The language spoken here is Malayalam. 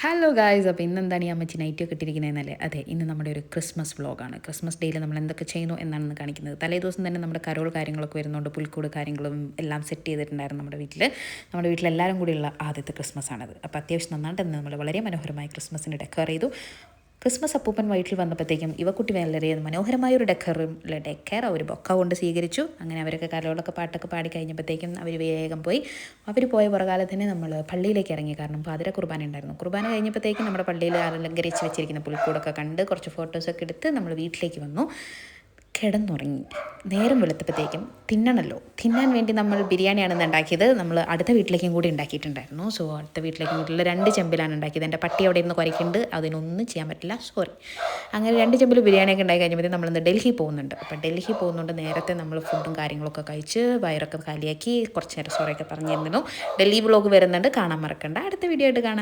ഹലോ ഗായ്സ്, അപ്പോൾ ഇന്നെന്താണ് ഈ അമ്മച്ചി നൈറ്റൊക്കെ ഇട്ടിരിക്കുന്നതെന്നല്ലേ? അതെ, ഇന്ന് നമ്മുടെ ഒരു ക്രിസ്മസ് വ്ളോഗാണ്. ക്രിസ്മസ് ഡേയിൽ നമ്മൾ എന്തൊക്കെ ചെയ്യുന്നു എന്നാണ് കാണിക്കുന്നത്. തലേ ദിവസം തന്നെ നമ്മുടെ കരോൾ കാര്യങ്ങളൊക്കെ വരുന്നുണ്ട്, പുൽക്കൂട് കാര്യങ്ങളും എല്ലാം സെറ്റ് ചെയ്തിട്ടുണ്ടായിരുന്നു നമ്മുടെ വീട്ടിൽ. നമ്മുടെ വീട്ടിലെല്ലാവരും കൂടിയുള്ള ആദ്യത്തെ ക്രിസ്മസ് ആണത്. അപ്പോൾ അത്യാവശ്യം നന്നായിട്ട് തന്നെ നമ്മൾ വളരെ മനോഹരമായി ക്രിസ്മസിന് ഡെക്കർ ചെയ്തു. ക്രിസ്മസ് അപ്പൂപ്പൻ വയറ്റിൽ വന്നപ്പോഴത്തേക്കും ഇവക്കുട്ടി വളരെ മനോഹരമായ ഒരു ഡെക്കർ ഒരു ബൊക്ക കൊണ്ട് സ്വീകരിച്ചു. അങ്ങനെ അവരൊക്കെ കരോളൊക്കെ പാട്ടൊക്കെ പാടി കഴിഞ്ഞപ്പോഴത്തേക്കും അവർ വേഗം പോയി. അവർ പോയ പുറകാലത്ത് തന്നെ നമ്മൾ പള്ളിയിലേക്ക് ഇറങ്ങി. കാരണം പാതിര കുർബാന ഉണ്ടായിരുന്നു. കുർബാന കഴിഞ്ഞപ്പോഴത്തേക്കും നമ്മുടെ പള്ളിയിൽ അലങ്കരിച്ച് വെച്ചിരിക്കുന്ന പുൽക്കൂടൊക്കെ കണ്ട് കുറച്ച് ഫോട്ടോസൊക്കെ എടുത്ത് നമ്മൾ വീട്ടിലേക്ക് വന്നു. കിടന്നുറങ്ങി. നേരം വെളുത്തപ്പോഴത്തേക്കും തിന്നാൻ വേണ്ടി നമ്മൾ ബിരിയാണിയാണ് ഉണ്ടാക്കിയത്. നമ്മൾ അടുത്ത വീട്ടിലേക്കും കൂടി ഉണ്ടാക്കിയിട്ടുണ്ടായിരുന്നു. സോ അടുത്ത വീട്ടിലേക്കും കൂടിയുള്ള 2 ചെമ്പിലാണ് ഉണ്ടാക്കിയത്. എൻ്റെ പട്ടി അവിടെ ഇരുന്ന് കുരയ്ക്കുന്നുണ്ട്, അതിനൊന്നും ചെയ്യാൻ പറ്റില്ല, സോറി. അങ്ങനെ 2 ചെമ്പിൽ ബിരിയാണിയൊക്കെ ഉണ്ടായി കഴിഞ്ഞപ്പോൾ നമ്മളിന്ന് ഡൽഹി പോകുന്നുണ്ട്. അപ്പോൾ ഡൽഹി പോകുന്നുണ്ട് നേരത്തെ നമ്മൾ ഫുഡും കാര്യങ്ങളൊക്കെ കഴിച്ച് വയറൊക്കെ കാലിയാക്കി കുറച്ച് നേരം സോറിയൊക്കെ പറഞ്ഞിരുന്നു. ഡൽഹി വ്ളോഗ് വരുന്നുണ്ട്, കാണാൻ മറക്കണ്ട. അടുത്ത വീഡിയോ ആയിട്ട് കാണാം.